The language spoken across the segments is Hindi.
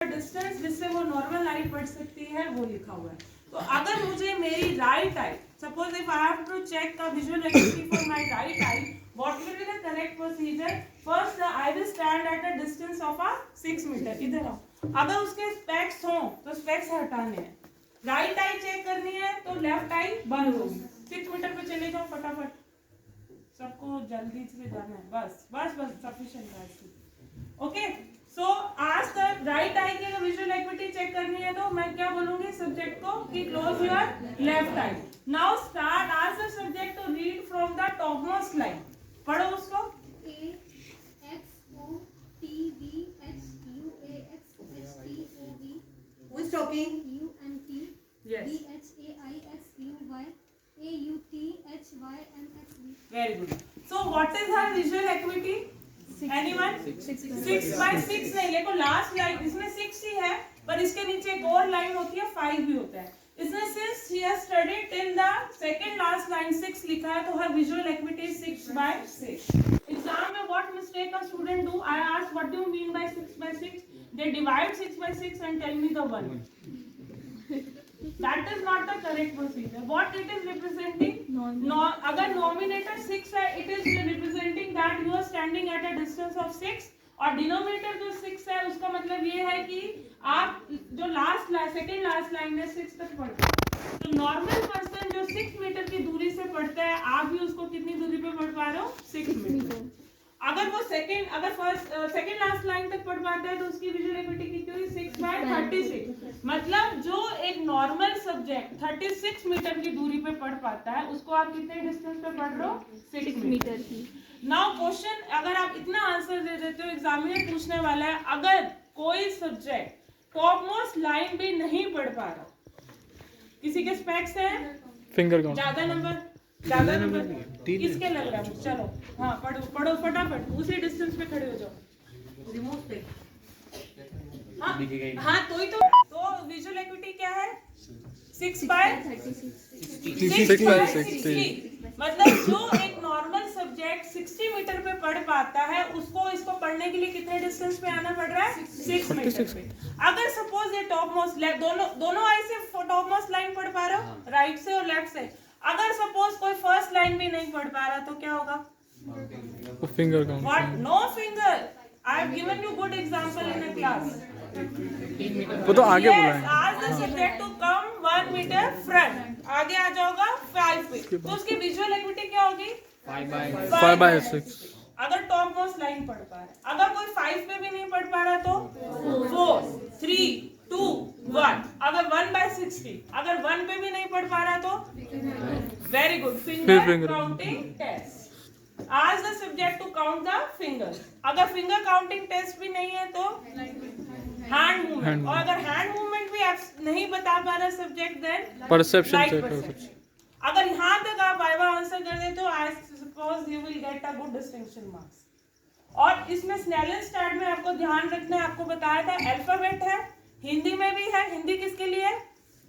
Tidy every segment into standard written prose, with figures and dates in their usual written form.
डिस्टेंस जिससे वो नॉर्मल लाइट पढ़ सकती है वो लिखा हुआ है। तो अगर मुझे मेरी right eye, suppose if I have to check the visual activity for my right eye, what will be the correct procedure? First I will stand at a distance of 6 metre. इधर आओ। अगर उसके स्पेक्स हो तो स्पेक्स हटाने हैं। राइट आई चेक करनी है तो लेफ्ट आई बंद होगी। 6 मीटर पे चले जाओ फटाफट, सबको जल्दी से जाना है। बस बस बस सफिशिएंट है। ओके, सो आज तक राइट आई की अगर विजुअल एक्टिविटी चेक करनी है तो मैं क्या बोलूंगी सब्जेक्ट को कि close your left eye. Now start ask the subject to read from the top most line. पढ़ो उसको। A X O T V H U A X H T O V. Who is talking? U N T. Yes. B H A I S U Y A U T H Y M X V. Very good. So what is her visual activity? Anyone? 6 by 6 नहीं, देखो लास्ट लाइन इसमें 6 ही है पर इसके नीचे एक और लाइन होती है 5 भी होता है। इसमें since she has studied till the second last line 6 लिखा है तो her visual activity is 6 by 6. Exam में what mistake a student do? I ask what do you mean by 6 by 6? They divide 6 by 6 and tell me the one. That is not the correct procedure. What it is representing? अगर nominator 6 है, it is representing that you are standing at a distance of 6 और denominator जो 6 है उसका मतलब ये है कि आप जो लास्ट सेकंड लास्ट लाइन में 6 तक पढ़ते हैं। तो नॉर्मल पर्सन जो 6 मीटर की दूरी से पढ़ता है, आप भी उसको कितनी दूरी पे पढ़ पा रहे हो? 6 मीटर। अगर वो सेकंड लास्ट लाइन तक पढ़ पाता है तो उसकी विजुअल एक्टिविटी कितनी हुई? 6 by 36। मतलब जो एक नॉर्मल सब्जेक्ट 36 मीटर की दूरी पे पढ़ पाता है उसको आप कितने डिस्टेंस पे पढ़ रहे हो? 6 मीटर की। नाउ क्वेश्चन, अगर आप इतना आंसर दे देते हो, एग्जामिनर पूछने वाला है अगर कोई सब्जेक्ट टॉप मोस्ट लाइन भी नहीं पढ़ पा रहा, किसी के स्पेक्स है, फिंगर काउंट ज्यादा नंबर किसके लग रहा है? चलो हाँ पढ़ो पढ़ो फटाफट, उसी डिस्टेंस पे खड़े हो जाओ। Remote पे. हाँ तो विजुअल एक्टिविटी क्या है? 6 by 60। मतलब जो एक नॉर्मल सब्जेक्ट 60 मीटर पे पढ़ पाता है उसको इसको पढ़ने के लिए कितने डिस्टेंस पे आना पड़ रहा है? 6 मीटर पे। अगर सपोज ये टॉप मोस्ट दोनों आई से टॉप मोस्ट लाइन पढ़ पा रहे हो, राइट से और लेफ्ट से। अगर सपोज कोई फर्स्ट लाइन भी नहीं पढ़ पा रहा तो क्या होगा? Finger count. What? No finger. I have given you good example in a class. वो तो आगे बोला Yes, है। ask the subject to come 1 meter front. आगे आ जाओगा 5 पे। तो उसकी विजुअल एक्टिविटी क्या होगी? 5 by 6। अगर टॉप मोस्ट लाइन पढ़ पा रहा है। अगर कोई 5 पे भी नहीं पढ़ पा रहा तो 4 3 2 1। अगर 1 by 60, अगर 1 पे भी नहीं पढ़ पा रहा तो very good, finger counting test. Ask the subject to count the fingers. अगर फिंगर काउंटिंग टेस्ट भी नहीं है तो हैंड मूवमेंट। और अगर हैंड मूवमेंट भी आप नहीं बता पा रहे subject, then perception check perception. अगर यहाँ तक आप वाइवा आंसर कर दे तो I suppose you will get a good distinction marks. और इसमें स्नेलन चार्ट में आपको ध्यान रखना है, आपको बताया था अल्फाबेट है, हिंदी में भी है। हिंदी किसके लिए है?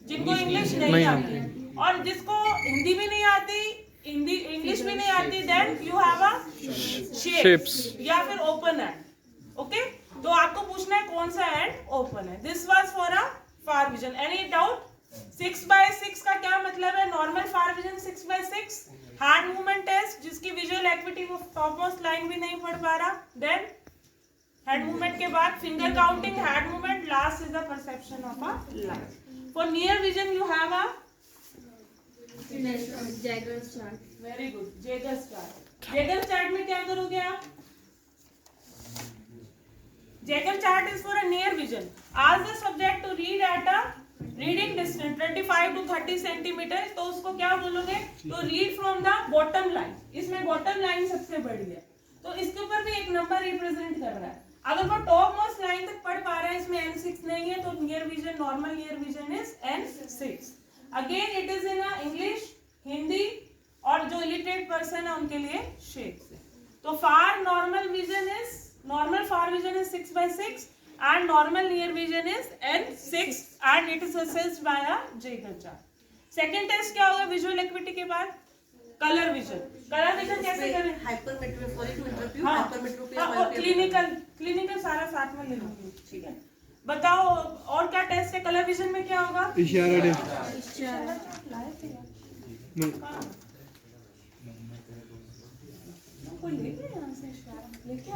जिनको इंग्लिश नहीं आती, और जिसको हिंदी भी नहीं आती, इंग्लिश भी नहीं आती, then you have a shapes या फिर ओपन एंड। ओके, तो आपको पूछना है कौन सा एंड ओपन है। This was for a far vision. Any doubt? 6 by 6 का क्या मतलब है? Normal far vision 6 by 6। Hand movement test जिसकी विजुअल एक्टिविटी वो टॉप मोस्ट लाइन भी नहीं पढ़ पा रहा, देन हैंड मूवमेंट के बाद finger counting, hand movement, last is the perception of a line. For near vision you have a Jaggers chart. Very good, Jaeger's chart. Jaeger chart में क्या करोगे आप? Jaeger chart is for a near vision. Ask the subject to read at a reading distance 25 to 30 centimetre. तो उसको क्या बोलोगे? तो read from the bottom line. इसमें बॉटम लाइन सबसे बड़ी है तो इसके ऊपर भी एक नंबर रिप्रेजेंट कर रहा है। अगर वो टॉप मोस्ट लाइन तक पढ़ पा रहा है, इसमें N6 नहीं है, तो near vision, normal near vision is N6। Again it is in English, Hindi, और जो इलिटरेट पर्सन है उनके लिए शेप्स है। तो far normal far vision is 6 by 6 and normal near vision is N6 and it is assessed by a Jaeger chart. Second test क्या होगा विजुअल एक्टिविटी के बाद? Colour vision. कलर विजन कैसे करें? हाइपरमेट्रोपी, हाइपरमेट्रोपी, क्लिनिकल सारा साथ में ले लूंगी, ठीक है। बताओ और क्या टेस्ट है, कलर विजन में क्या होगा? इशारा दे कोई लेके यहाँ से इशारा लेके